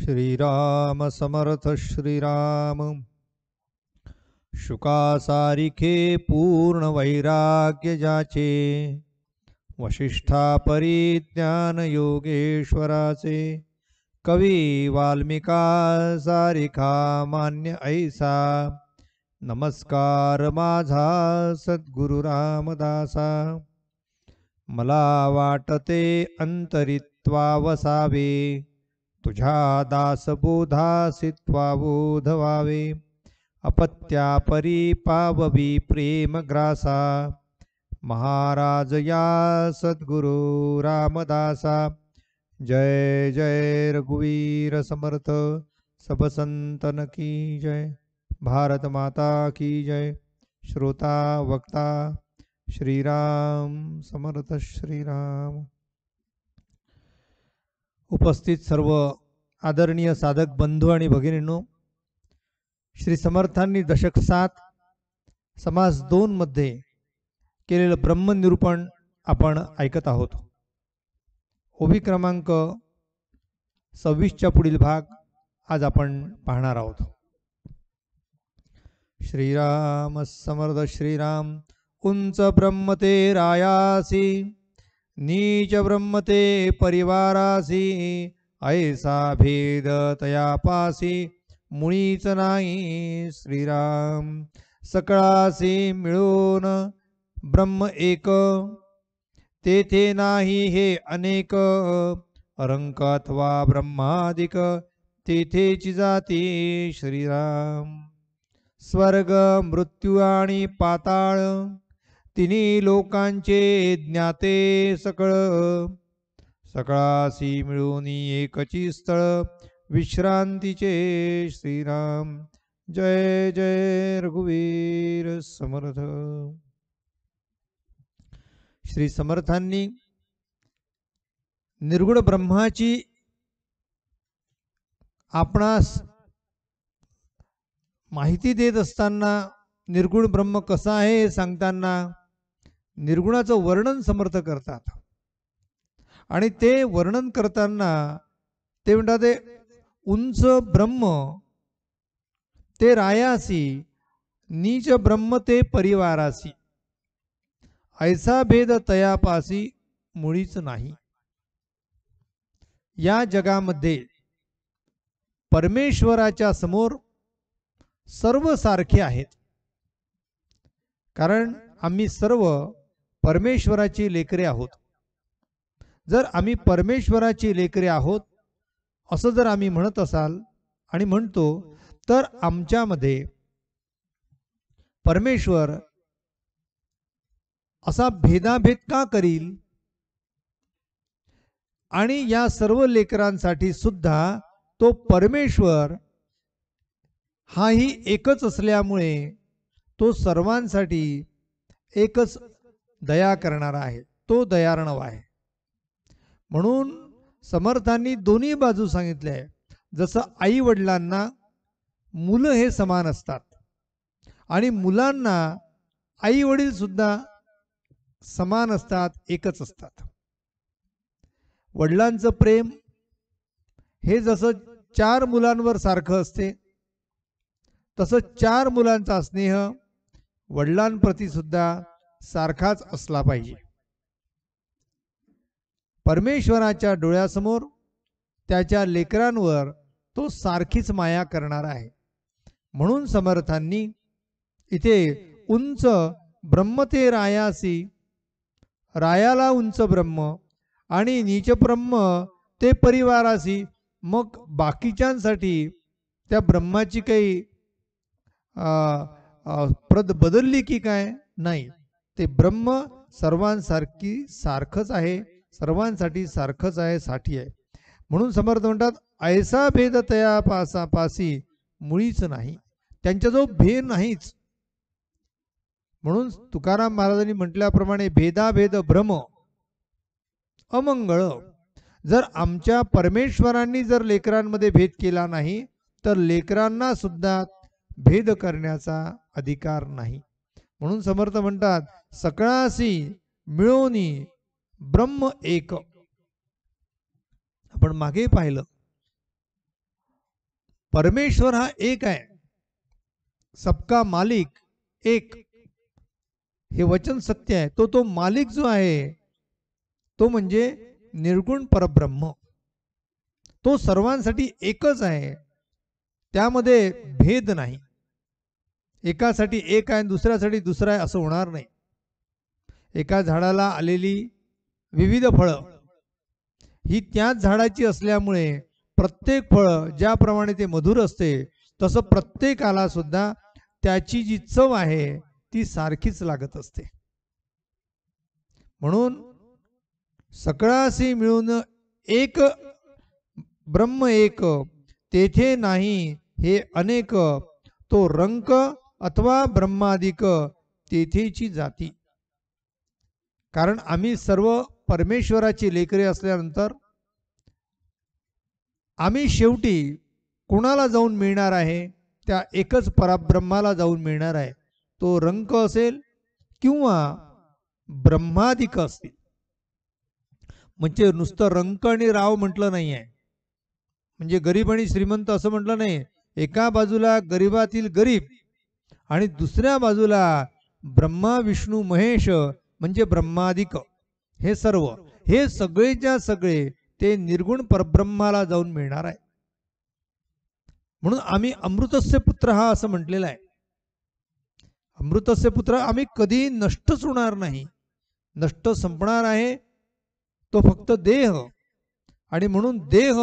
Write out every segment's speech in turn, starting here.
श्रीराम समर्थ श्रीराम। शुकासारिखे पूर्ण वैराग्य जाचे, वशिष्ठा परिज्ञान योगेश्वराचे। कवी वाल्मिका सारिखा मान्य ऐसा, नमस्कार माझा सद्गुरु रामदासा। मला वाटते अंतरित्वा वसावे, तुझ्या दासबोधासित्वा बोध व्हावे। अपत्या परी पाववी प्रेम ग्रासा, महाराज या सद्गुरु रामदासा। जय जय रघुवीर समर्थ, सब संतन की जय। भारत माता की जय। श्रोता वक्ता श्रीराम समर्थ श्रीराम। उपस्थित सर्व आदरणीय साधक बंधू आणि भगिनींनो, श्री समर्थांनी दशक 7 समास 2 मध्ये केलेलं ब्रह्मनिरूपण आपण ऐकत आहोत। ओवी क्रमांक 26 चा पुढील भाग आज आपण पाहणार आहोत। श्रीराम समर्थ श्रीराम। उंच ब्रह्म ते रायासी, नीच ब्रह्म ते परिवारासी। ऐसा भेद तयापासी, मुळीच नाही श्रीराम। सकळासी मिळून ब्रह्म एक, तेथे नाही हे अनेक। रंक अथवा ब्रह्मादिक, तेथेची जाती श्रीराम। स्वर्ग मृत्यू आणि पाताळ, तिन्ही लोकांचे ज्ञाते सकळ। सकळासी मिळून एकची स्थळ, विश्रांतीचे श्रीराम। जय जय रघुवीर समर्थ। श्री समर्थांनी निर्गुण ब्रह्माची आपणास माहिती देत असताना, निर्गुण ब्रह्म कसा आहे हे सांगताना निर्गुणाचं वर्णन समर्थ करतात। आणि ते वर्णन करताना ते म्हणतात, ते उंच ब्रह्म ते रायासी, नीच ब्रह्म ते परिवारासी। ऐसा भेद तयापासी, मुळीच नाही। या जगामध्ये परमेश्वराच्या समोर सर्व सारखे आहेत, कारण आम्ही सर्व परमेश्वराची लेकरे आहोत। जर आम्ही परमेश्वराची लेकरे आहोत असं जर आम्ही म्हणत असाल आणि म्हणतो, तर आमच्यामध्ये परमेश्वर असा भेदाभेद का करील? आणि या सर्व लेकरांसाठी सुद्धा तो परमेश्वर हाही एकच असल्यामुळे तो सर्वांसाठी एकच दया करणारा आहे, तो दयार्णव आहे। म्हणून समर्थांनी दोन्ही बाजू सांगितल्या आहे। जसं आई वडिलांना मुलं हे समान असतात, आणि मुलांना आई वडील सुद्धा समान असतात, एकच असतात। वडिलांचं प्रेम हे जसं 4 मुलांवर सारखं असते, तसं 4 मुलांचा स्नेह वडिलांप्रती सुद्धा सारखाच असला पाहिजे। परमेश्वराच्या डोळ्यासमोर त्याच्या लेकरांवर तो सारखीच माया करणार आहे। म्हणून समर्थांनी इथे उंच ब्रह्म ते रायासी, रायाला उंच ब्रह्म आणि नीच ब्रह्म ते परिवारासी। मग बाकीच्यांसाठी त्या ब्रह्माची काही प्रत बदलली की काय? नाही, ते ब्रह्म सर्वांसारखी सारखंच आहे, सर्वांसाठी सारखंच आहे, साठी आहे। म्हणून समर्थ म्हणतात, ऐसा भेद तया पासी, मुळीच नाही। त्यांच्याजवळ भेद नाहीच। म्हणून तुकाराम महाराजांनी म्हटल्याप्रमाणे, भेदाभेद भ्रम अमंगळ। जर आमच्या परमेश्वरांनी जर लेकरांमध्ये भेद केला नाही, तर लेकरांना सुद्धा भेद करण्याचा अधिकार नाही। म्हणून समर्थ म्हणतात, सकळासी मिळोनी ब्रह्म एक। आपण मागे पाहिलं, परमेश्वर हा एक आहे, सबका मालिक एक, हे वचन सत्य आहे. तो मालिक जो आहे तो म्हणजे निर्गुण परब्रह्म, तो सर्वांसाठी एकच आहे, त्यामध्ये भेद नाही. एकासाठी एक आहे दुसऱ्यासाठी दुसरा आहे असं होणार नाही. एका झाडाला आलेली विविध फळं ही त्याच झाडाची असल्यामुळे प्रत्येक फळ ज्याप्रमाणे ते मधुर असते तसं प्रत्येकाला सुद्धा त्याची जी चव आहे ती सारखीच लागत असते. म्हणून सकळासी मिळून एक ब्रह्म एक, तेथे नाही हे अनेक, तो रंक अथवा ब्रह्मादिक तेथेची जाती. कारण आम्ही सर्व परमेश्वराची लेकरे असल्यानंतर आम्ही शेवटी कोणाला जाऊन मिळणार आहे, त्या एकच परब्रह्माला जाऊन मिळणार आहे. तो रंक असेल किंवा ब्रह्मादिक असतील. म्हणजे नुसतं रंक आणि राव म्हटलं नाही आहे, म्हणजे गरीब आणि श्रीमंत असं म्हटलं नाही. एका बाजूला गरीबातील गरीब आणि दुसऱ्या बाजूला ब्रह्मा विष्णू महेश म्हणजे ब्रह्मादिक, हे सर्व हे सगळेच्या सगळे ते निर्गुण परब्रह्माला जाऊन मिळणार आहे. म्हणून आम्ही अमृतस्य पुत्र हा असं म्हटलेला आहे. अमृतस्य पुत्र आम्ही कधी नष्टच होणार नाही, नष्ट संपणार आहे तो फक्त देह. आणि म्हणून देह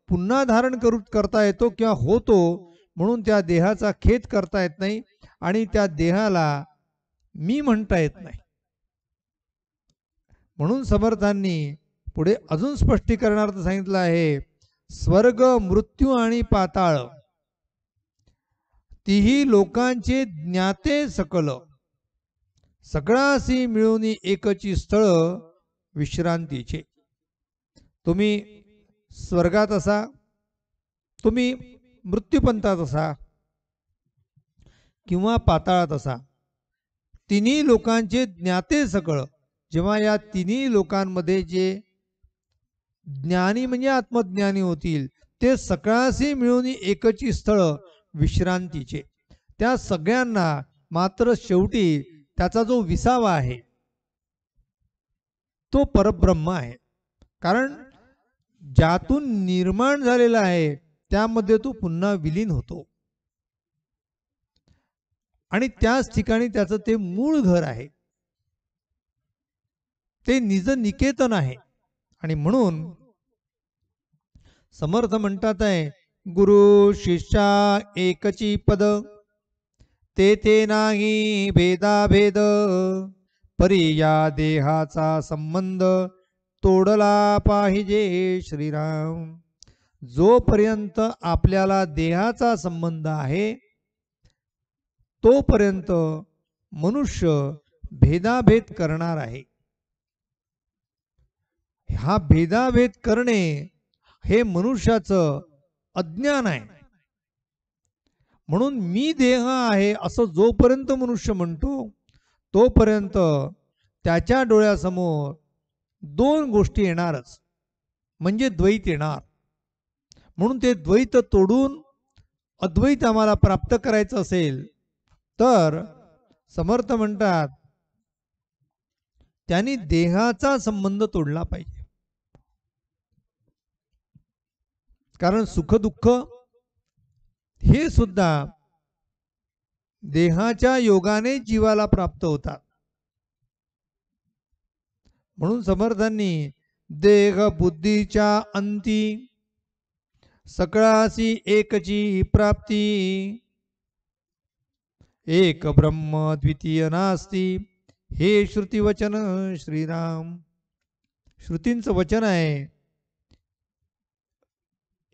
पुन्हा धारण करता येतो किंवा होतो, म्हणून त्या देहाचा खेद करता येत नाही आणि त्या देहाला मी म्हणता येत नाही. म्हणून समर्थांनी पुढे अजून स्पष्टीकरणार्थ सांगितलं आहे, स्वर्ग मृत्यू आणि पाताळ तिही लोकांचे ज्ञाते सकल, सगळासी मिळून एकची स्थळ विश्रांतीचे. तुम्ही स्वर्गात असा, तुम्ही मृत्यूपंथात असा किंवा पाताळात असा, तिन्ही लोकांचे ज्ञाते सकळ. जेव्हा या तिन्ही लोकांमध्ये जे ज्ञानी म्हणजे आत्मज्ञानी होतील ते सगळ्याशी मिळून एकची स्थळ विश्रांतीचे, त्या सगळ्यांना मात्र शेवटी त्याचा जो विसावा आहे तो परब्रह्म आहे. कारण ज्यातून निर्माण झालेला आहे त्यामध्ये तो पुन्हा विलीन होतो आणि त्याच ठिकाणी त्याचं ते मूळ घर आहे, ते निज निकेतन आहे. आणि म्हणून समर्थ म्हणतात आहे, गुरु शिष्या एकची पद, तेथे नाही भेदाभेद, परी या देहाचा संबंध तोडला पाहिजे श्रीराम. जोपर्यंत आपल्याला देहाचा संबंध आहे तोपर्यंत मनुष्य भेदाभेद करणार आहे. हा भेदाभेद करणे हे मनुष्याचं अज्ञान आहे. म्हणून मी देह आहे असं जोपर्यंत मनुष्य म्हणतो तोपर्यंत त्याच्या डोळ्यासमोर दोन गोष्टी येणारच, म्हणजे द्वैत येणार. म्हणून ते द्वैत तोडून अद्वैत आम्हाला प्राप्त करायचं असेल तर समर्थ म्हणतात त्यांनी देहाचा संबंध तोडला पाहिजे. कारण सुख दुःख हे सुद्धा देहाच्या योगाने जीवाला प्राप्त होतात. म्हणून समर्थांनी देह बुद्धीच्या अंती सकळासी एकची प्राप्ती, एक ब्रह्म द्वितीय नास्ती, हे श्रुती वचन श्रीराम. श्रुतींचं वचन आहे,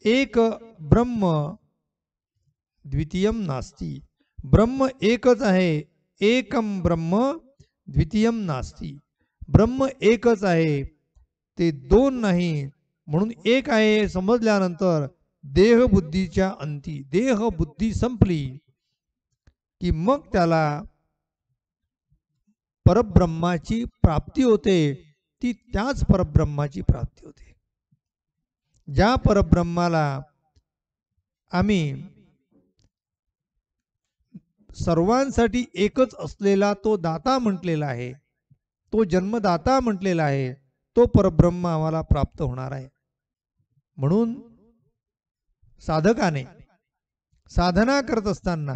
एक ब्रह्म द्वितीयम नास्ती, ब्रह्म एकच आहे, एकम ब्रह्म द्वितीयम नास्ती. ब्रह्म एकच आहे, ते दोन नाही. म्हणून एक आहे समजल्यानंतर देह बुद्धीच्या अंती, देह बुद्धी संपली की मग त्याला परब्रह्माची प्राप्ती होते. ती त्याच परब्रह्माची प्राप्ती होते ज्या परब्रह्माला आम्ही सर्वांसाठी एकच असलेला तो दाता म्हटलेला आहे, तो जन्मदाता म्हटलेला आहे, तो परब्रह्म आम्हाला प्राप्त होणार आहे. म्हणून साधकाने साधना करत असताना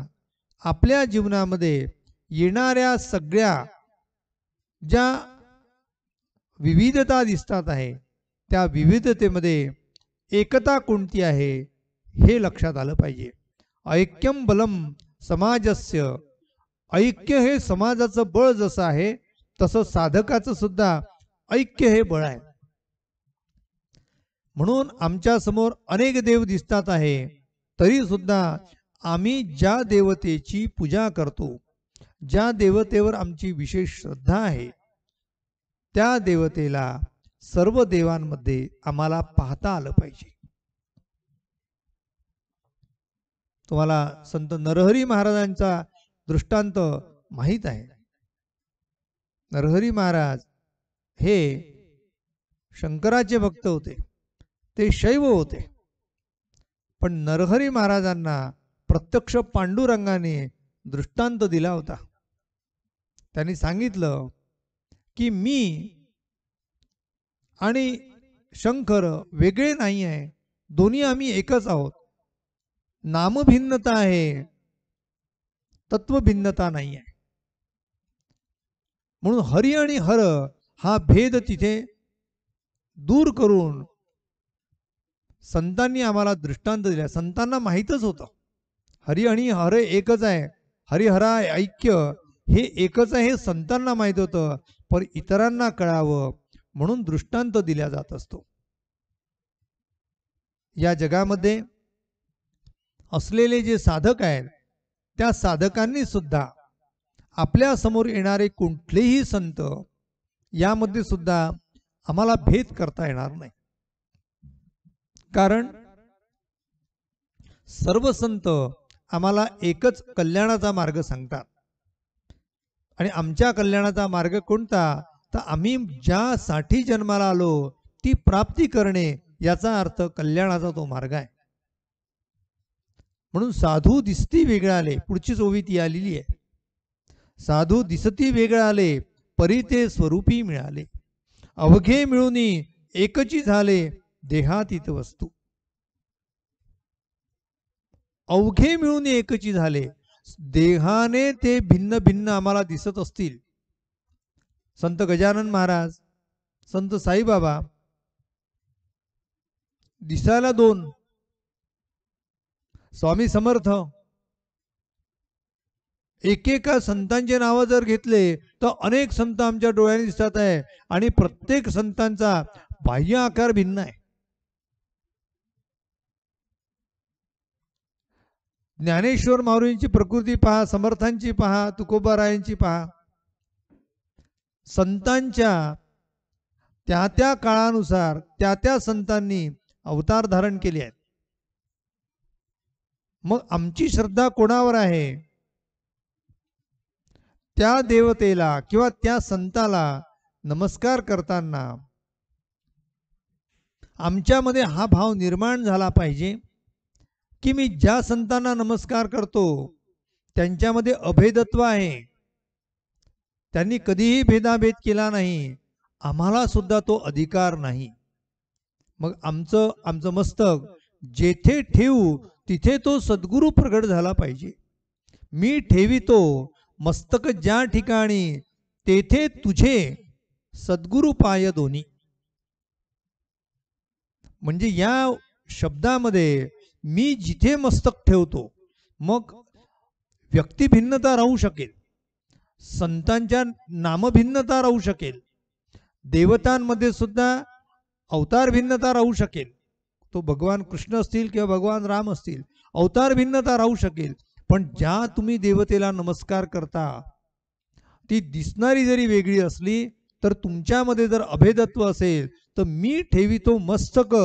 आपल्या जीवनामध्ये येणाऱ्या सगळ्या ज्या विविधता दिसतात आहे त्या विविधतेमध्ये एकता कोणती आहे हे लक्षात आलं पाहिजे. ऐक्यम बलम समाजस्य, ऐक्य हे समाजाचं बळ जसं आहे तसं साधकाचं सुद्धा ऐक्य हे बळ आहे. म्हणून आमच्या समोर अनेक देव दिसतात आहे, तरी सुद्धा आम्ही ज्या देवतेची पूजा करतो, ज्या देवतेवर आमची विशेष श्रद्धा आहे, त्या देवतेला सर्व देवांमध्ये आम्हाला पाहता आलं पाहिजे. तुम्हाला संत नरहरी महाराजांचा दृष्टांत माहीत आहे. नरहरी महाराज हे शंकराचे भक्त होते, ते शैव होते. पण नरहरी महाराजांना प्रत्यक्ष पांडुरंगाने दृष्टांत दिला होता. त्यांनी सांगितलं की मी आणि शंकर वेगळे नाही आहे, दोन्ही आम्ही एकच आहोत. नामभिन्नता आहे, तत्वभिन्नता नाही आहे. म्हणून हरी आणि हर हा भेद तिथे दूर करून संतांनी आम्हाला दृष्टांत दिला. संतांना माहीतच होतं हरी आणि हर एकच आहे, हरिहरा ऐक्य हे एकच आहे हे संतांना माहीत होतं, पण इतरांना कळावं म्हणून दृष्टांत दिला जात असतो. या जगामध्ये असलेले जे साधक आहेत त्या साधकांनी सुद्धा आपल्या समोर येणारे कुठलेही संत यामध्ये सुद्धा आम्हाला भेद करता येणार नाही. कारण सर्व संत आम्हाला एकच कल्याणाचा मार्ग सांगतात. आणि आमच्या कल्याणाचा मार्ग कोणता, तर आम्ही ज्यासाठी जन्माला आलो ती प्राप्ती करणे, याचा अर्थ कल्याणाचा तो मार्ग आहे. म्हणून साधू दिसती वेगळाले, पुढची ओवी ती आलेली आहे. साधू दिसती वेगळाले, परी ते स्वरूपी मिळाले. अवघे मिळून एकची झाले, देहातीत वस्तू. अवघे मिळून एकची झाले, देहाने ते भिन्न भिन्न आम्हाला दिसत असतील. संत गजानन महाराज, संत साईबाबा दिसायला दोन, स्वामी समर्थ, एकेका संतांचे नाव जर घेतले तर अनेक संत आमच्या डोळ्याने दिसत आहे आणि प्रत्येक संतांचा बाह्य आकार भिन्न आहे. ज्ञानेश्वर माऊलींची प्रकृती पहा, समर्थांची पहा, तुकोबारायांची पहा. संतांच्या त्या त्या काळानुसार त्या त्या संतांनी अवतार धारण केले आहेत. मग आमची श्रद्धा कोणावर आहे, त्या देवतेला किंवा त्या संताला नमस्कार करताना आमच्यामध्ये हा भाव निर्माण झाला पाहिजे की मी ज्या संतांना नमस्कार करतो त्यांच्यामध्ये अभेदत्व आहे, त्यांनी कधीही भेदाभेद केला नाही, आम्हाला सुद्धा तो अधिकार नाही. मग आमचं मस्तक जेथे ठेवू तिथे तो सद्गुरू प्रगट झाला पाहिजे. मी ठेवितो मस्तक ज्या ठिकाणी, तेथे तुझे सद्गुरू पाय दोन्ही. म्हणजे या शब्दामध्ये मी जिथे मस्तक ठेवतो, मग व्यक्तिभिन्नता राहू शकेल, संतांच्या नामभिन्नता राहू शकेल, देवतांमध्ये सुद्धा अवतार भिन्नता राहू शकेल, तो भगवान कृष्ण असतील किंवा भगवान राम असतील, अवतार भिन्नता राहू शकेल. पण ज्या तुम्ही देवतेला नमस्कार करता ती दिसणारी जरी वेगळी असली तर तुमच्यामध्ये जर अभेदत्व असेल तर मी ठेवितो मस्तक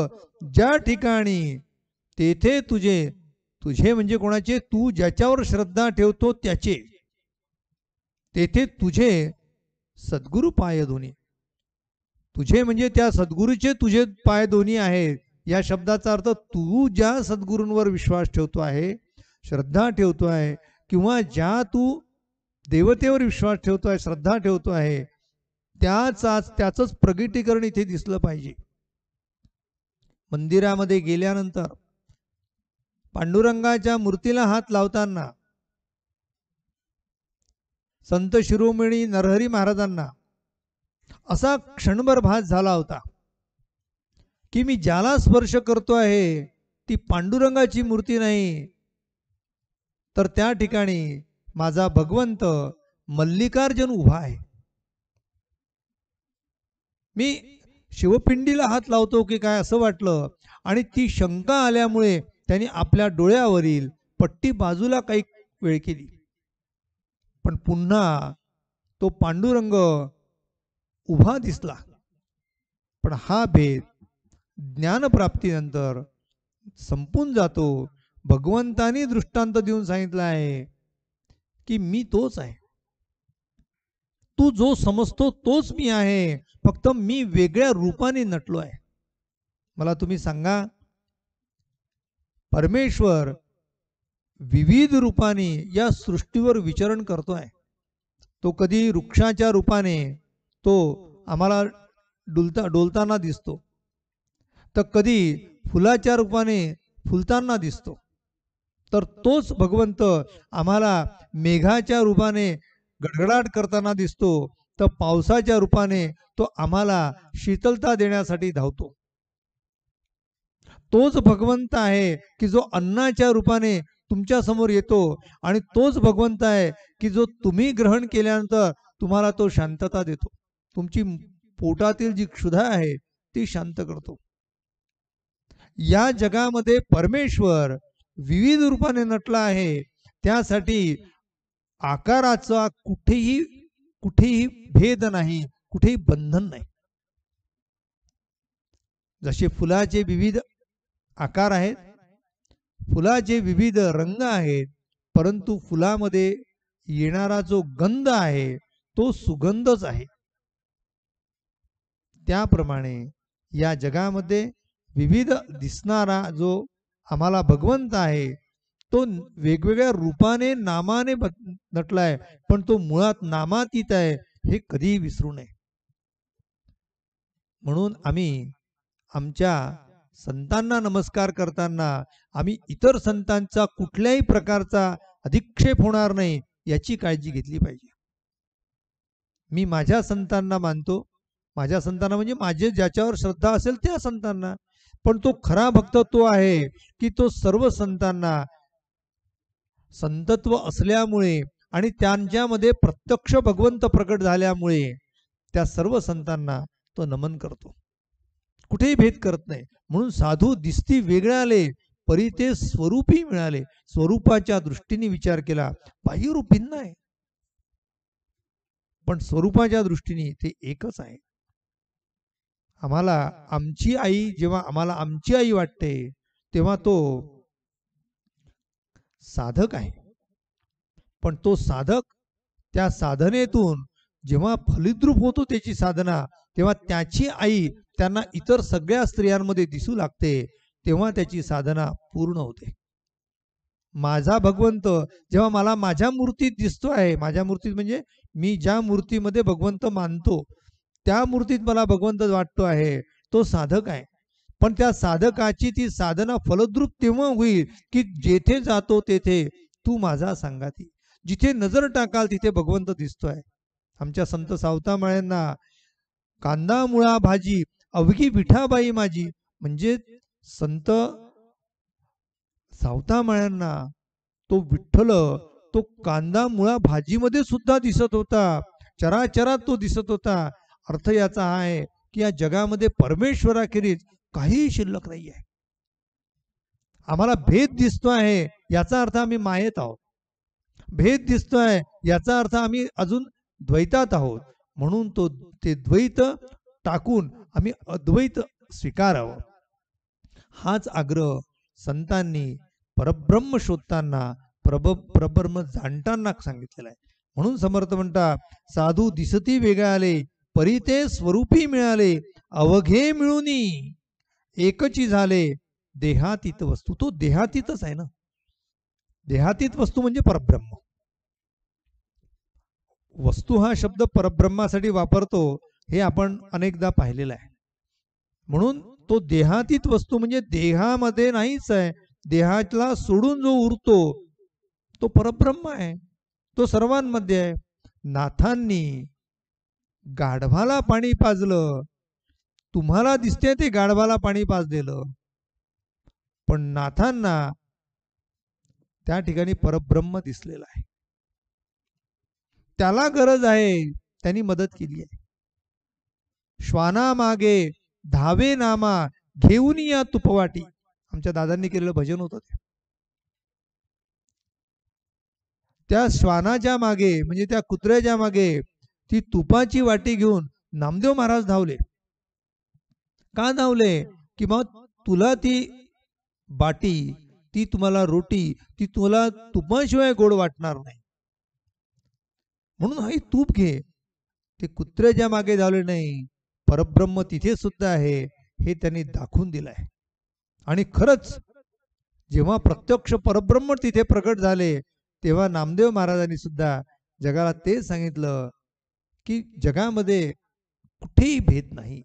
ज्या ठिकाणी, तेथे तुझे म्हणजे कोणाचे, तू ज्याच्यावर श्रद्धा ठेवतो त्याचे, तेथे तुझे सद्गुरू पाय दोन्ही. तुझे म्हणजे त्या सद्गुरूचे तुझे पाय दोन्ही आहेत, या शब्दाचा अर्थ तू ज्या सद्गुरूंवर विश्वास ठेवतो आहे, श्रद्धा ठेवतो आहे, किंवा ज्या तू देवतेवर विश्वास ठेवतो आहे, श्रद्धा ठेवतो आहे, त्याचंच प्रगटीकरण इथे दिसलं पाहिजे. मंदिरामध्ये गेल्यानंतर पांडुरंगाच्या मूर्तीला हात लावताना संत शिरोमणी नरहरी महाराजांना असा क्षणभर भास झाला होता की मी ज्याला स्पर्श करतो आहे ती पांडुरंगाची मूर्ती नाही, तर त्या ठिकाणी माझा भगवंत मल्लिकार्जुन उभा आहे. मी शिवपिंडीला हात लावतो की काय असं वाटलं, आणि ती शंका आल्यामुळे त्यांनी आपल्या डोळ्यावरील पट्टी बाजूला काही वेळ केली, पण पुन्हा तो पांडुरंग उभा दिसला. पण हा भेद ज्ञानप्राप्तीनंतर संपून जातो. भगवंतानी दृष्टांत देऊन सांगितलं आहे की मी तोच आहे, तू जो समजतो तोच मी आहे, फक्त मी वेगळ्या रूपाने नटलो आहे. मला तुम्ही सांगा, परमेश्वर विविध रूपाने या सृष्टीवर विचरण करतोय. तो कधी वृक्षाच्या रूपाने तो आम्हाला डोलताना दिसतो, तर कधी फुलाच्या रूपाने फुलताना दिसतो, तर तोच भगवंत आम्हाला मेघाच्या रूपाने गडगडाट करताना दिसतो, तर पावसाच्या रूपाने तो आम्हाला शीतलता देण्यासाठी धावतो. तोच भगवंत आहे की जो अन्नाच्या रूपाने तुमच्या समोर येतो, आणि तोच भगवंत आहे की जो तुम्ही ग्रहण केल्यानंतर तुम्हाला तो शांतता देतो, तुमची पोटातील जी क्षुधा आहे ती शांत करतो. या जगामध्ये परमेश्वर विविध रूपाने नटला आहे, त्यासाठी आकाराचा कुठेही भेद नाही, कुठेही बंधन नाही. जसे फुलाचे विविध आकार आहेत, फुलाचे विविध रंग आहेत, परंतु फुलामध्ये येणारा जो गंध आहे तो सुगंधच आहे. त्याप्रमाणे या जगामध्ये विविध दिसणारा जो आम्हाला भगवंत आहे तो वेगवेगळ्या रूपाने नामाने नटलाय, पण तो मुळात नामातीत आहे, हे कधीही विसरू नये. म्हणून आम्ही आमच्या संतांना नमस्कार करताना आम्ही इतर संतांचा कुठल्याही प्रकारचा अधिक्षेप होणार नाही याची काळजी घेतली पाहिजे. मी माझ्या संतांना मानतो, माझ्या संतांना म्हणजे माझे ज्याच्यावर श्रद्धा असेल त्या संतांना, पण तो खरा भक्त तो आहे की तो सर्व संतांना संतत्व असल्यामुळे आणि त्यांच्यामध्ये प्रत्यक्ष भगवंत प्रकट झाल्यामुळे त्या सर्व संतांना तो नमन करतो, कुठेही भेद करत नाही. म्हणून साधू दिसती वेगळ्याले परी ते स्वरूपी मिळाले. स्वरूपाच्या दृष्टीने विचार केला, बाह्यरूप भिन्न आहे, पण स्वरूपाच्या दृष्टीने ते एकच आहे. आम्हाला आमची आई, जेव्हा आम्हाला आमची आई वाटते तेव्हा तो साधक आहे, पण तो साधक त्या साधनेतून जेव्हा फलिद्रूप होतो त्याची साधना, तेव्हा त्याची आई त्यांना इतर सगळ्या स्त्रियांमध्ये दिसू लागते, तेव्हा त्याची साधना पूर्ण होते. माझा भगवंत जेव्हा मला माझ्या मूर्तीत दिसतो आहे, माझ्या मूर्तीत म्हणजे मी ज्या मूर्तीमध्ये भगवंत मानतो त्या मूर्तीत मला भगवंत वाटतो आहे, तो साधक आहे. पण त्या साधकाची ती साधना फलद्रूप तेव्हा होईल की जेथे जातो तेथे तू माझा सांगाती, जिथे नजर टाकाल तिथे भगवंत दिसतोय. आमच्या संत सावतामाळ्यांना कांदा मुळा भाजी अवघी विठाबाई माझी, म्हणजे संत सावतामाळ्यांना तो विठ्ठल तो कांदा मुळा भाजीमध्ये सुद्धा दिसत होता, चराचरात तो दिसत होता. अर्थ याचा आहे की या जगामध्ये परमेश्वराखेरीज काहीही शिल्लक नाही आहे. आम्हाला भेद दिसतो आहे याचा अर्थ आम्ही मायेत आहोत, भेद दिसतोय याचा अर्थ आम्ही अजून द्वैतात आहोत. म्हणून ते द्वैत टाकून आम्ही अद्वैत स्वीकारावं, हाच आग्रह संतांनी परब्रह्म शोधताना परब्रह्म जाणताना सांगितलेला आहे. म्हणून समर्थ म्हणतात, साधू दिसती वेगळाले परी ते स्वरूपी मिळाले, अवघे मिळूनी एकची झाले देहातीत वस्तू. तो देहातीतच आहे ना. देहातीत वस्तू म्हणजे परब्रह्म. वस्तू हा शब्द परब्रह्मासाठी वापरतो हे आपण अनेकदा पाहिलेलं आहे. म्हणून तो देहातीत वस्तू म्हणजे देहामध्ये नाहीच आहे. देहातला सोडून जो उरतो तो परब्रह्म आहे. तो सर्वांमध्ये आहे. नाथांनी गाढवाला पाणी पाजलं. तुम्हाला दिसते ते गाढवाला पाणी पाजलेलं, पण नाथांना त्या ठिकाणी परब्रह्म दिसलेला आहे. त्याला गरज आहे, त्यांनी मदत केली आहे. श्वाना मागे धावे नामा घेऊन या तुपवाटी. आमच्या दादांनी केलेलं भजन होतं ते. त्या श्वानाच्या मागे म्हणजे त्या कुत्र्याच्या मागे ती तुपाची वाटी घेऊन नामदेव महाराज धावले. का धावले? की मग तुला ती बाटी, ती तुम्हाला रोटी, ती तुला तुपाशिवाय गोड वाटणार नाही, म्हणून हा तूप घे. ते कुत्र्याच्या मागे धावले नाही, परब्रह्म तिथे सुद्धा आहे हे त्यांनी दाखवून दिलं आहे. आणि खरंच जेव्हा प्रत्यक्ष परब्रह्म तिथे प्रकट झाले तेव्हा नामदेव महाराजांनी सुद्धा जगाला ते सांगितलं की जगामध्ये कुठेही भेद नाही.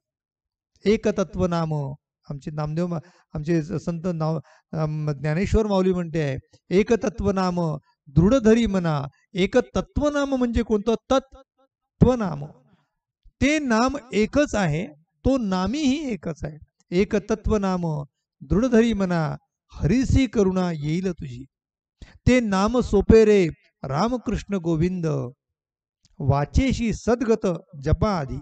एकतत्व नाम. आमचे नामदेव आमचे संत नाव ज्ञानेश्वर माऊली म्हणते आहे, एकतत्व नाम दृढ धरी मना. एकतत्व नाम म्हणजे कोणतं? तत्त्वनाम. ते नाम एकच आहे, तो नामीही एकच आहे. एकतत्व नाम दृढ धरी मना, हरिसी करुणा येईल तुझी. ते नाम सोपे रे रामकृष्ण गोविंद, वाचेशी सद्गत जपा आधी.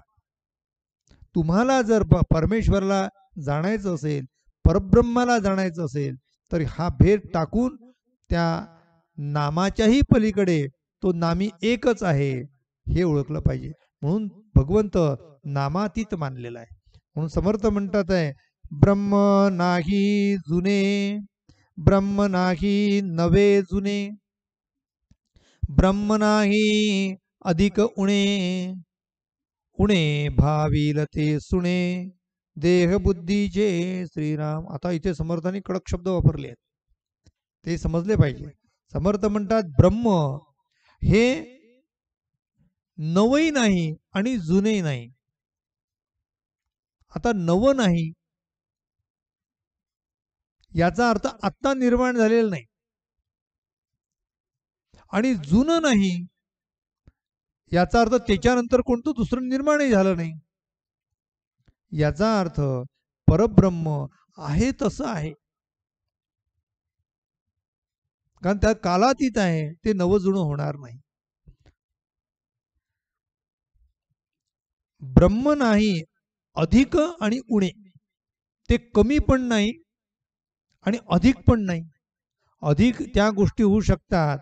तुम्हाला जर परमेश्वराला जाणायचं असेल, परब्रह्माला जाणायचं असेल, तर हा भेद टाकून त्या नामाच्याही पलीकडे तो नामी एकच आहे हे ओळखलं पाहिजे. म्हणून भगवंत नामातीत मानलेला आहे. म्हणून समर्थ म्हणतात आहे, ब्रह्म नाही जुने, ब्रह्म नाही नवे जुने, ब्रह्म नाही अधिक उणे, उणे भाविल ते सुणे, देह बुद्धीचे श्रीराम. आता इथे समर्थांनी कडक शब्द वापरले आहेत, ते समजले पाहिजे. समर्थ म्हणतात ब्रह्म हे नवही नाही आणि जुने नाही. आता नव नाही याचा अर्थ आत्ता निर्माण झालेला नाही, आणि जुनं नाही याचा अर्थ त्याच्यानंतर कोणतं दुसरं निर्माणही झालं नाही. याचा अर्थ परब्रह्म आहे तसं आहे, कारण त्या कालातीत आहे, ते नवजुनं होणार नाही. ब्रह्म नाही अधिक आणि उणे, ते कमी पण नाही आणि अधिक पण नाही. अधिक त्या गोष्टी होऊ शकतात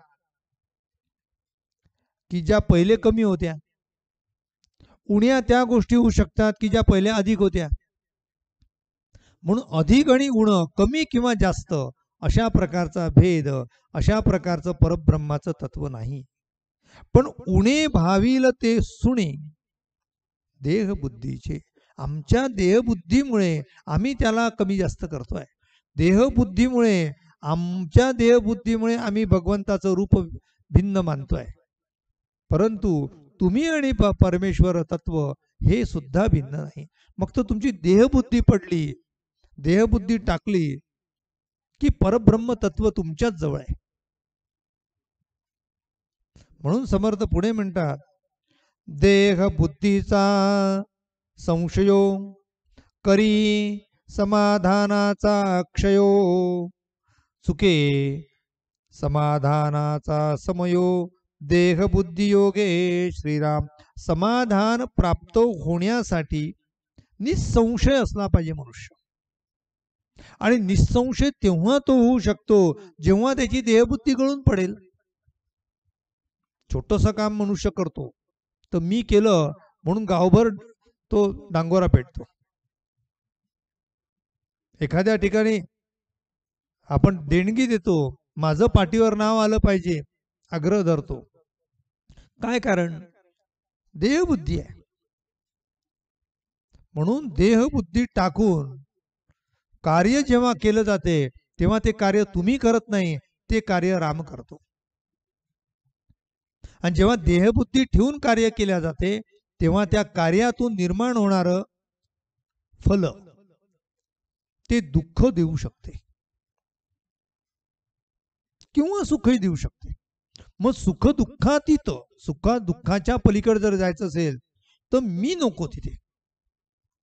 की ज्या पहिले कमी होत्या, उण्या त्या गोष्टी होऊ शकतात की ज्या पहिल्या अधिक होत्या. म्हणून अधिक आणि उण, कमी किंवा जास्त अशा प्रकारचा भेद, अशा प्रकारचं परब्रह्माचं तत्व नाही. पण उणे भाविल ते सुणे देह बुद्धीचे. आमच्या देहबुद्धीमुळे आम्ही त्याला कमी जास्त करतोय. देहबुद्धीमुळे, आमच्या देहबुद्धीमुळे आम्ही भगवंताचं रूप भिन्न मानतोय. परंतु तुम्ही आणि परमेश्वर तत्व हे सुद्धा भिन्न नाही. मग तर तुमची देहबुद्धी पडली, देहबुद्धी टाकली की परब्रह्म तत्व तुमच्याच जवळ आहे. म्हणून समर्थ पुढे म्हणतात, देह बुद्धीचा संशयो करी समाधानाचा क्षयो, चुके समाधानाचा समयो देह बुद्धी योगे श्रीराम. समाधान प्राप्त होण्यासाठी निसंशय असला पाहिजे मनुष्य, आणि निसंशय तेव्हा तो होऊ शकतो जेव्हा त्याची देहबुद्धी गळून पडेल. छोटस काम मनुष्य करतो, तर मी केलं म्हणून गावभर तो डांगोरा पेटतो. एखाद्या ठिकाणी आपण देणगी देतो, माझं पाठीवर नाव आलं पाहिजे आग्रह धरतो. काय कारण? देहबुद्धी आहे. म्हणून देहबुद्धी टाकून कार्य जेव्हा केलं जाते तेव्हा ते कार्य तुम्ही करत नाही, ते कार्य राम करतो. आणि जेव्हा देहबुद्धी ठेवून कार्य केल्या जाते तेव्हा त्या कार्यातून निर्माण होणार फल ते दुःख देऊ शकते किंवा सुखही देऊ शकते. मग सुख दुःखातीत, सुखा दुःखाच्या पलीकडे जर जायचं असेल तर मी नको तिथे.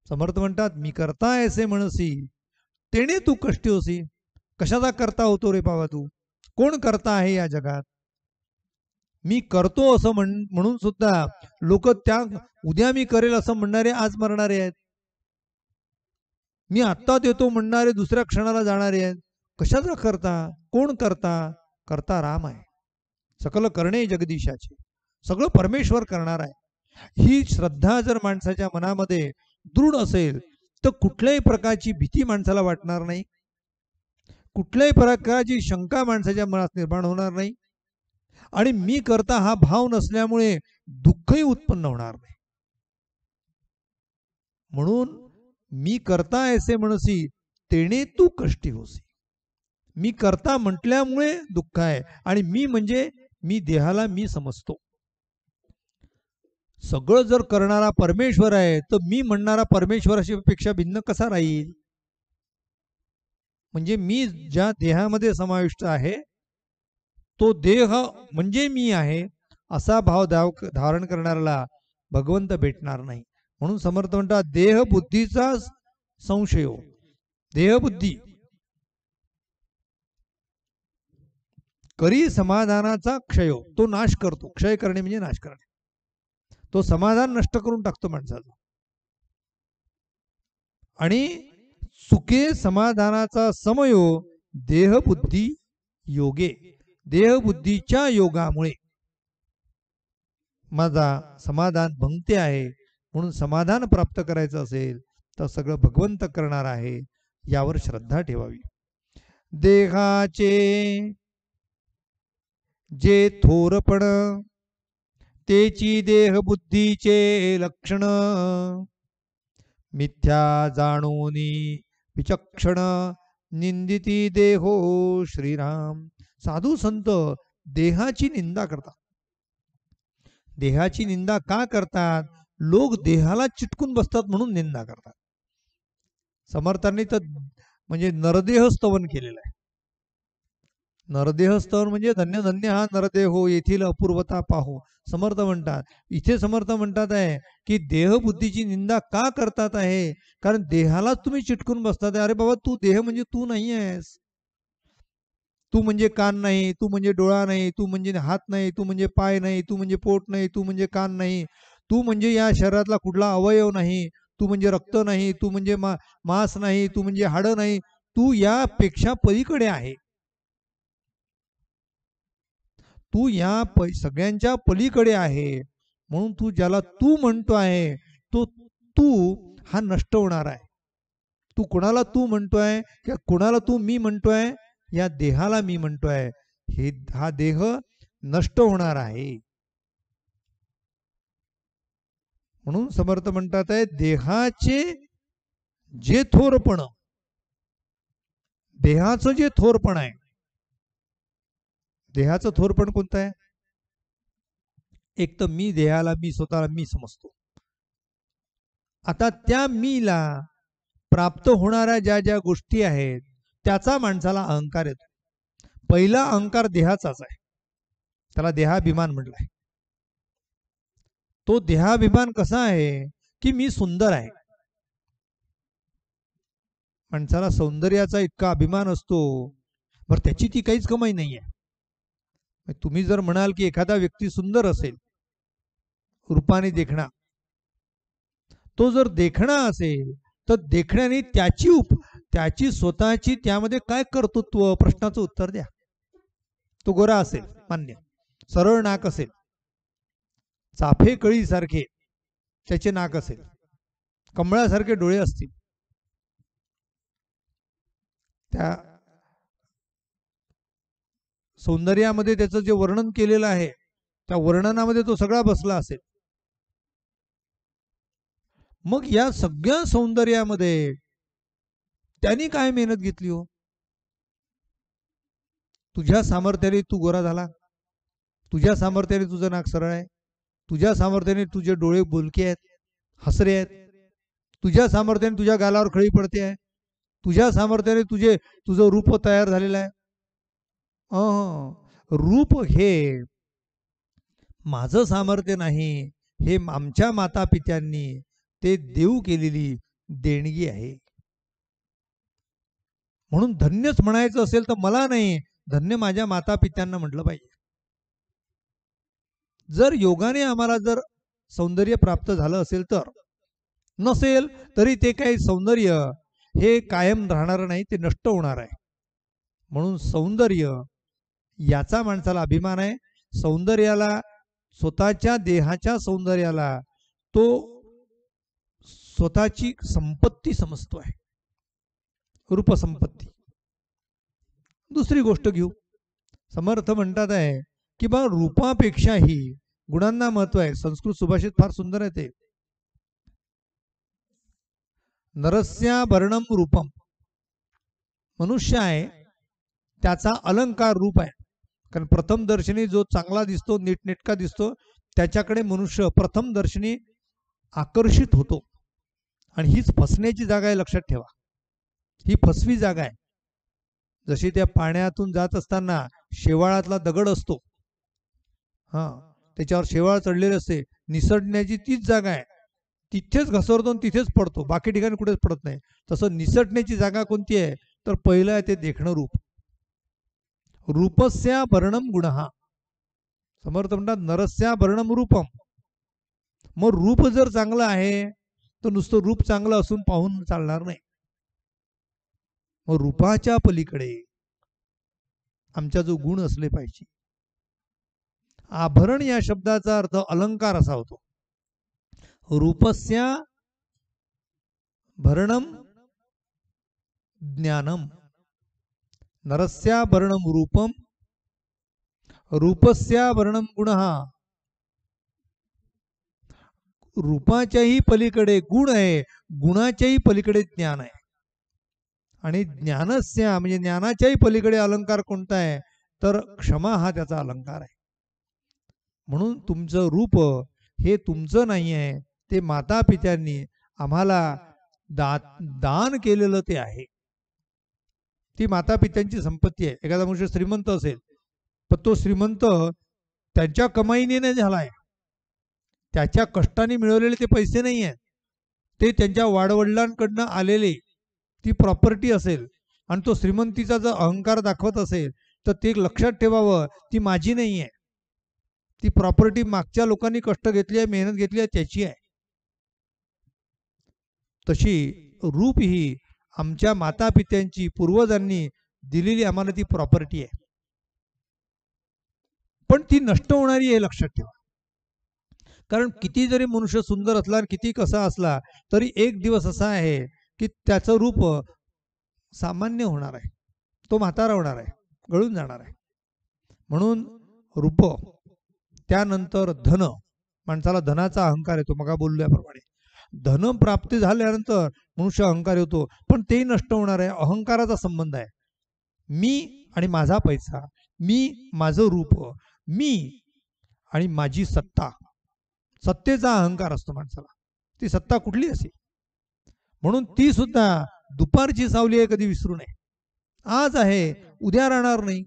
समर्थ म्हणतात, मी करता ऐसे म्हणसी तेने तू कष्टी होसी. कशाचा करता होतो रे बाबा तू? कोण करता आहे या जगात? मी करतो असं म्हणून सुद्धा लोक त्या उद्या मी करेल असं म्हणणारे आज मरणारे आहेत. मी आत्ता देतो म्हणणारे दुसऱ्या क्षणाला जाणारे आहेत. कशाचा करता? कोण करता? करता राम आहे. सकल करणे जगदीशाचे, सगळं परमेश्वर करणार आहे. ही श्रद्धा जर माणसाच्या मनामध्ये दृढ असेल तर कुठल्याही प्रकारची भीती माणसाला वाटणार नाही, कुठल्याही प्रकारची शंका माणसाच्या मनात निर्माण होणार नाही, आणि मी करता हा भाव नसल्यामुळे दुःखही उत्पन्न होणार नाही. म्हणून मी करता ऐसे म्हणसी तेने तू कष्टी होसी. मी करता म्हटल्यामुळे दुःख आहे, आणि मी म्हणजे मी देहाला मी समजतो. सगळं जर करणारा परमेश्वर आहे तर मी म्हणणारा परमेश्वरापेक्षा भिन्न कसा राहील? म्हणजे मी ज्या देहामध्ये समाविष्ट आहे तो देह म्हणजे मी आहे असा भाव धारण करणाऱ्याला भगवंत भेटणार नाही. म्हणून समर्थ म्हणतात, देहबुद्धीचा संशयो, देहबुद्धी करी समाधानाचा क्षयो, तो नाश करतो. क्षय करणे म्हणजे नाश करणे. तो समाधान नष्ट करून टाकतो माणसाचं. आणि सुखे समाधानाचा समयो देहबुद्धी योगे, देहबुद्धीच्या योगामुळे माझा समाधान भंगते आहे. म्हणून समाधान प्राप्त करायचं असेल तर सगळं भगवंत करणार आहे, यावर श्रद्धा ठेवावी. देहाचे जे थोरपण तेची देहबुद्धीचे लक्षण, मिथ्या जाणोनी विचक्षण निंदिती देहो श्रीराम. साधू संत देहाची निंदा करतात. देहाची निंदा का करतात? लोक देहाला चिटकून बसतात म्हणून निंदा करतात. समर्थांनी तर म्हणजे नरदेह स्तवन केलेलं आहे. नरदेह स्तवन म्हणजे धन्य धन्य हा नरदेहो येथील अपूर्वता पाहो. समर्थ म्हणतात, इथे समर्थ म्हणतात आहे की देहबुद्धीची निंदा का करतात आहे? कारण देहालाच तुम्ही चिटकून बसतात. अरे बाबा, तू देह म्हणजे तू नाही आहेस. तू म्हणजे कान नाही, तू म्हणजे डोळा नाही, तू म्हणजे हात नाही, तू म्हणजे पाय नाही, तू म्हणजे पोट नाही, तू म्हणजे कान नाही, तू म्हणजे या शरीरातला कुठला अवयव नाही, तू म्हणजे रक्त नाही, तू म्हणजे मांस नाही, तू म्हणजे हाडं नाही, तू यापेक्षा पलीकडे आहे. तू या सगळ्यांच्या पलीकडे आहे. म्हणून तू ज्याला तू म्हणतो आहे तो तू हा नष्ट होणार आहे. तू कोणाला तू म्हणतोय किंवा कोणाला तू मी म्हणतोय? या देहाला मी म्हणतोय. हा देह नष्ट होणार आहे. म्हणून समर्थ म्हणतात आहे, देहाचे जे थोरपण, देहाचं जे थोरपण आहे, देहाचं थोरपण कोणतं आहे? एक तर मी देहाला मी स्वतःला मी समजतो. आता त्या मीला प्राप्त होणाऱ्या ज्या ज्या गोष्टी आहेत त्याचा माणसाला अहंकार येतो. पहिला अहंकार देहाचाच आहे, त्याला देहाभिमान म्हटलाय. तो देहाभिमान कसा आहे की मी सुंदर आहे. माणसाला सौंदर्याचा इतका अभिमान असतो, बरं त्याची ती काहीच कमाई नाही आहे. तुम्ही जर म्हणाल की एखादा व्यक्ती सुंदर असेल, रूपाने देखणा, तो जर देखणा असेल तर देखण्याने त्याची स्वतःची त्यामध्ये काय कर्तृत्व? प्रश्नाचं उत्तर द्या. तो गोरा असेल, मान्य, सरळ नाक असेल, चाफे कळी सारखे त्याचे नाक असेल, कमळासारखे डोळे असतील, त्या सौंदर्यामध्ये त्याचं जे वर्णन केलेलं आहे त्या वर्णनामध्ये तो सगळा बसला असेल. मग या सगळ्या सौंदर्यामध्ये त्यांनी काय मेहनत घेतली हो? तुझ्या सामर्थ्याने तू गोरा झाला, तुझ्या सामर्थ्याने तुझं नाक सरळ आहे, तुझ्या सामर्थ्याने तुझे डोळे बोलके आहेत, हसरे आहेत, तुझ्या सामर्थ्याने तुझ्या गालावर खळी पडते आहे, तुझ्या सामर्थ्याने तुझं रूप तयार झालेलं आहे. रूप हे माझं सामर्थ्य नाही, हे आमच्या माता पित्यांनी ते देऊ केलेली देणगी आहे. म्हणून धन्यच म्हणायचं असेल तर मला नाही, धन्य माझ्या माता पित्यांना म्हटलं पाहिजे. जर योगाने आम्हाला जर सौंदर्य प्राप्त झालं असेल तर, नसेल तरी ते काही सौंदर्य हे कायम राहणार नाही, ते नष्ट होणार आहे. म्हणून सौंदर्य याचा माणसाला अभिमान आहे. सौंदर्याला, स्वतःच्या देहाच्या सौंदर्याला तो स्वतःची संपत्ती समजतो आहे, रूपसंपत्ती. दुसरी गोष्ट घेऊ, समर्थ म्हणतात आहे की बा रूपापेक्षाही गुणांना महत्व आहे. संस्कृत सुभाषित फार सुंदर आहे ते. नरस्याभरणम रूपम, मनुष्य आहे त्याचा अलंकार रूप आहे. कारण प्रथम दर्शनी जो चांगला दिसतो, नीटनेटका दिसतो, त्याच्याकडे मनुष्य प्रथम दर्शनी आकर्षित होतो. आणि हीच फसण्याची जागा आहे, लक्षात ठेवा. ही फसवी जागा आहे. जशी त्या पाण्यातून जात असताना शेवाळातला दगड असतो, त्याच्यावर शेवाळ चढलेले असते, निसटण्याची तीच जागा आहे. तिथेच घसरतो आणि तिथेच पडतो, बाकी ठिकाणी कुठेच पडत नाही. तसं निसटण्याची जागा कोणती आहे तर पहिलं आहे ते देखणं रूप. रूपस्या वर्णम गुणः, समर्थ म्हणतात नरस्या वर्णम रूपम. मग रूप जर चांगलं आहे तर नुसतं रूप चांगलं असून पाहून चालणार नाही. मग रूपाच्या पलीकडे आमचा जो गुण असले पाहिजे. आभरण या शब्दाचा अर्थ अलंकार असा होतो. रूपस्या भरणम ज्ञानम, नरस्या वर्णम रूपम, रूपस्या वर्णम गुणः. रूपाच्याही पलीकडे गुण आहे, गुणाच्याही पलीकडे ज्ञान आहे. आणि ज्ञानस्या म्हणजे ज्ञानाच्याही पलीकडे अलंकार कोणता आहे तर क्षमा हा त्याचा अलंकार आहे. म्हणून तुमचं रूप हे तुमचं नाही आहे, ते माता पित्यांनी आम्हाला दान केलेलं ते आहे. ती माता पित्यांची संपत्ती आहे. एखादा मनुष्य श्रीमंत असेल पण तो श्रीमंत त्यांच्या कमाईने नाही झालाय, त्याच्या कष्टाने मिळवलेले ते पैसे नाही आहेत, ते त्यांच्या वाडवडिलांकडनं आलेले ती प्रॉपर्टी असेल. आणि तो श्रीमंतीचा जर अहंकार दाखवत असेल तर ते लक्षात ठेवावं, ती माझी नाही आहे, ती प्रॉपर्टी मागच्या लोकांनी कष्ट घेतली आहे, मेहनत घेतली आहे, त्याची आहे. तशी रूप ही आमच्या माता पित्यांची, पूर्वजांनी दिलेली आम्हाला ती प्रॉपर्टी आहे. पण ती नष्ट होणारी आहे, लक्षात ठेवा. कारण किती जरी मनुष्य सुंदर असला आणि किती कसा असला तरी एक दिवस असा आहे की त्याचं रूप सामान्य होणार आहे, तो म्हातारा होणार आहे, गळून जाणार आहे. म्हणून रूप, त्यानंतर धन. माणसाला धनाचा अहंकार येतो. मग बोलल्याप्रमाणे धन प्राप्ती झाल्यानंतर मनुष्य अहंकार येतो, पण तेही नष्ट होणार आहे. अहंकाराचा संबंध आहे मी आणि माझा पैसा, मी माझं रूप, मी आणि माझी सत्ता. सत्तेचा अहंकार असतो माणसाला, ती सत्ता कुठली असेल. म्हणून ती सुद्धा दुपारची सावली आहे, कधी विसरू नये. आज आहे, उद्या राहणार नाही.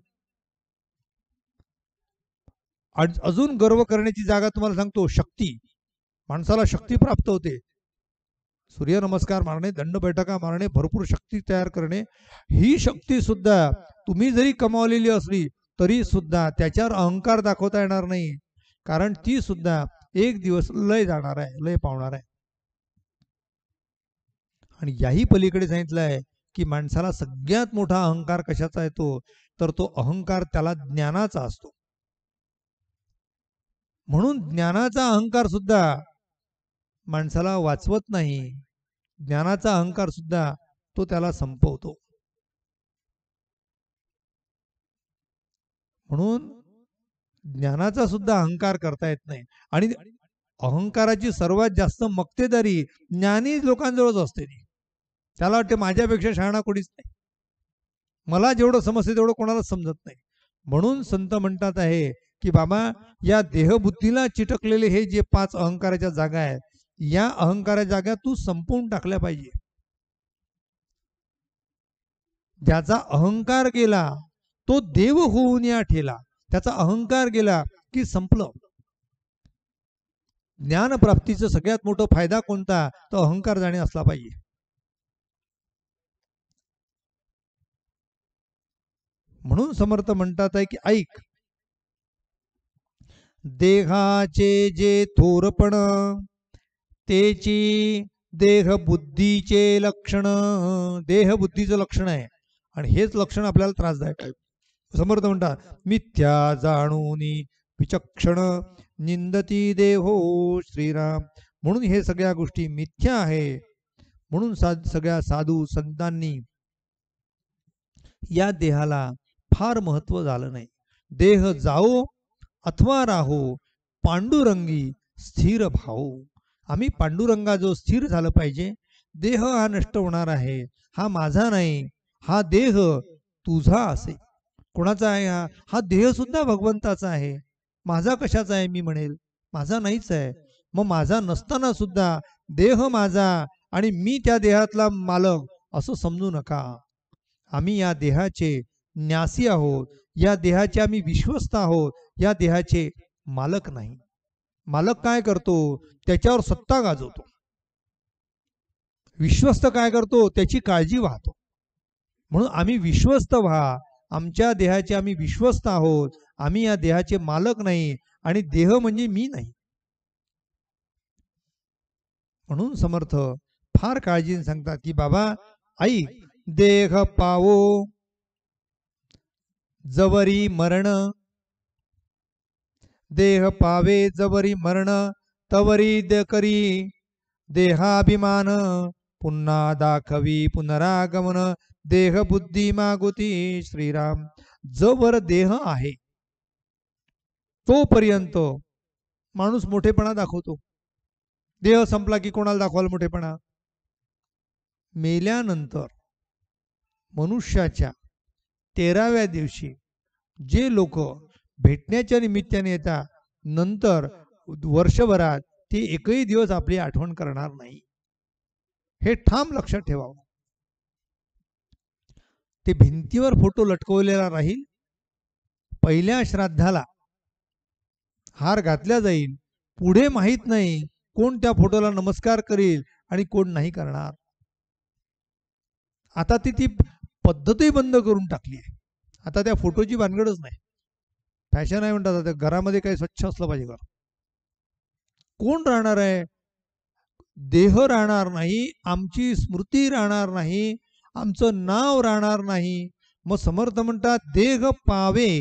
अजून गर्व करण्याची जागा तुम्हाला सांगतो, शक्ती. माणसाला शक्ती प्राप्त होते. सूर्यनमस्कार मारणे, दंड बैठका मारणे, भरपूर शक्ती तयार करणे, ही शक्ती सुद्धा तुम्ही जरी कमावलेली असली तरी सुद्धा त्याच्यावर अहंकार दाखवता येणार नाही. कारण ती सुद्धा एक दिवस लय जाणार आहे, लय पावणार आहे. आणि याही पलीकडे सांगितलं आहे की माणसाला सगळ्यात मोठा अहंकार कशाचा येतो तर तो अहंकार त्याला ज्ञानाचा असतो. म्हणून ज्ञानाचा अहंकार सुद्धा माणसाला वाचवत नाही, ज्ञानाचा अहंकार सुद्धा तो त्याला संपवतो. म्हणून ज्ञानाचा सुद्धा अहंकार करता येत नाही. आणि अहंकाराची सर्वात जास्त मक्तेदारी ज्ञानी लोकांजवळच असते. त्याला वाटते माझ्यापेक्षा शहाणा कोणीच नाही, मला जेवढं समजते तेवढं कोणालाच समजत नाही. म्हणून संत म्हणतात आहे की बाबा या देहबुद्धीला चिटकलेले हे जे 5 अहंकाराच्या जागा आहेत, या अहंकाराच्या जागा तू संपवून टाकल्या पाहिजे. ज्याचा अहंकार गेला तो देव होऊन या ठेला. त्याचा अहंकार गेला की संपलं. ज्ञानप्राप्तीचा सगळ्यात मोठा फायदा कोणता? तो अहंकार जाणे असला पाहिजे. म्हणून समर्थ म्हणतात आहे की ऐक, देहाचे जे थोरपण तेची देहबुद्धीचे लक्षण. देहबुद्धीचं लक्षण आहे आणि हेच लक्षण आपल्याला त्रासदायक आहे. समर्थ म्हणतात मिथ्या जाणून विचक्षण निंदती देहो श्रीराम. म्हणून हे सगळ्या गोष्टी मिथ्या आहे. म्हणून सगळ्या साधू संतांनी या देहाला फार महत्व झालं नाही. देह जाओ अथवा राहो पांडुरंगी स्थिर भाऊ. आम्ही पांडुरंगा जो स्थिर झालं पाहिजे. देह हा नष्ट होणार आहे, हा माझा नाही, हा देह तुझा असे. कोणाचा आहे हा? हा देह सुद्धा भगवंताचा आहे. माझा कशाचा आहे? मी म्हणेल माझा नाहीच आहे. मग माझा नसताना सुद्धा देह माझा आणि मी त्या देहातला मालक असं समजू नका. आम्ही या देहाचे न्यासी आहोत, या देहाचे आम्ही विश्वस्त आहोत, या देहाचे मालक नाही. मालक काय करतो? त्याच्यावर सत्ता गाजवतो. विश्वस्त काय करतो? त्याची काळजी वाहतो. म्हणून आम्ही विश्वस्त व्हा. आमच्या देहाचे आम्ही विश्वस्त आहोत. आम्ही या देहाचे मालक नाही आणि देह म्हणजे मी नाही. म्हणून समर्थ फार काळजीने सांगतात की बाबा ऐक, देह पावो जवरी मरण. देह पावे जवरी मरण तवरी करी देहाभिमान. पुन्हा दाखवी पुनरागमन देह बुद्धी मागुती श्रीराम. जवर देह आहे तोपर्यंत माणूस मोठेपणा दाखवतो. देह संपला की कोणाला दाखवाल मोठेपणा? मेल्यानंतर मनुष्याच्या 13व्या दिवशी जे लोक भेटण्याच्या निमित्ताने येतात, नंतर वर्षभरात ते एकही दिवस आपली आठवण करणार नाही. हे ठाम लक्षात ठेवावं. ते भिंतीवर फोटो लटकवलेला राहील. पहिल्या श्राद्धाला हार घातला जाईल. पुढे माहीत नाही कोण त्या फोटोला नमस्कार करेल आणि कोण नाही करणार. आता ती पद्धतही बंद करून टाकली आहे. आता त्या फोटोची भानगडच नाही. फॅशन आहे म्हणतात. आता घरामध्ये काही स्वच्छ असलं पाहिजे घर. कोण राहणार आहे? देह राहणार नाही, आमची स्मृती राहणार नाही, आमचं नाव राहणार नाही. मग समर्थ म्हणतात देह पावे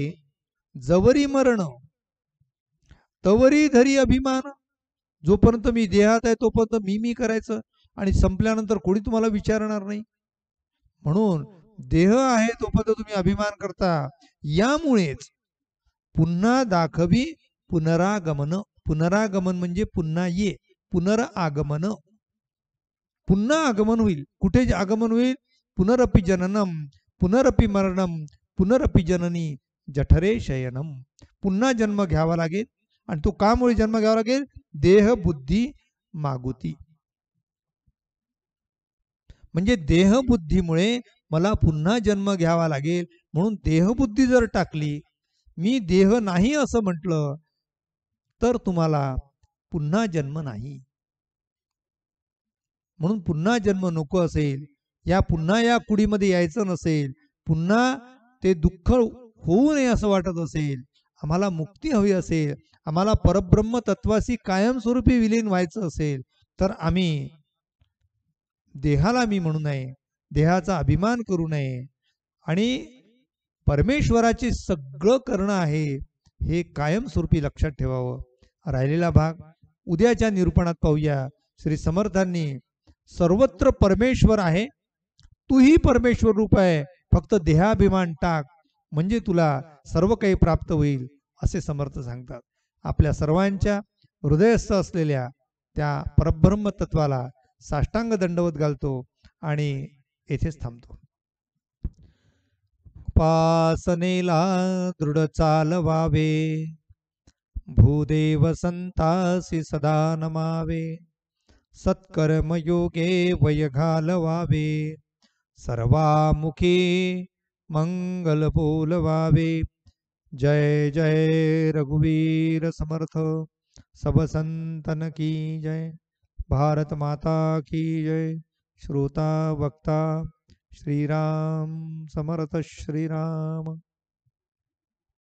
जवरी मरण तवरी धरी अभिमान. जोपर्यंत मी देहात आहे तोपर्यंत मी करायचं आणि संपल्यानंतर कोणी तुम्हाला विचारणार नाही. म्हणून देह आहे तोपर्यंत तुम्ही अभिमान करता. यामुळेच पुन्हा दाखवी पुनरागमन. पुनरागमन म्हणजे पुन्हा ये, पुनरागमन. पुन्हा आगमन होईल. कुठे आगमन होईल? पुनरपि जननम पुनरपि मरणम पुनरपि जननी जठरे शयनम. पुन्हा जन्म घ्यावा लागेल. आणि तो कामुळे जन्म घ्यावा लागेल? देह बुद्धी मागुती. म्हणजे देहबुद्धीमुळे मला पुन्हा जन्म घ्यावा लागेल. म्हणून देहबुद्धी जर टाकली, मी देह नाही असं म्हटलं, तर तुम्हाला पुन्हा जन्म नाही. म्हणून पुन्हा जन्म नको असेल, पुन्हा या कुडीमध्ये यायचं नसेल, पुन्हा ते दुःख होऊ नये असं वाटत असेल, आम्हाला मुक्ती हवी असेल, आम्हाला परब्रह्म तत्वाशी कायमस्वरूपी विलीन व्हायचं असेल, तर आम्ही देहाला मी म्हणू नये, देहाचा अभिमान करू नये आणि परमेश्वराचे सगळं करणं आहे हे कायमस्वरूपी लक्षात ठेवावं. राहिलेला भाग उद्याच्या निरूपणात पाहूया. श्री समर्थांनी सर्वत्र परमेश्वर आहे, तूही परमेश्वर रूप आहे, फक्त देहाभिमान टाक म्हणजे तुला सर्व काही प्राप्त होईल असे समर्थ सांगतात. आपल्या सर्वांच्या हृदयस्थ असलेल्या त्या परब्रह्म तत्वाला साष्टांग दंडवत घालतो आणि येथेच थांबतो. उपासनेला दृढ चालवावे, भूदेव संतासी सदा नमावे. सत्कर्मयोगे वय घालवावे, सर्वामुखी मंगल बोलवावे. जय जय रघुवीर समर्थ, सब संतन की जय. भारत माता की जय. श्रोता वक्ता श्रीराम समर्थ श्रीराम.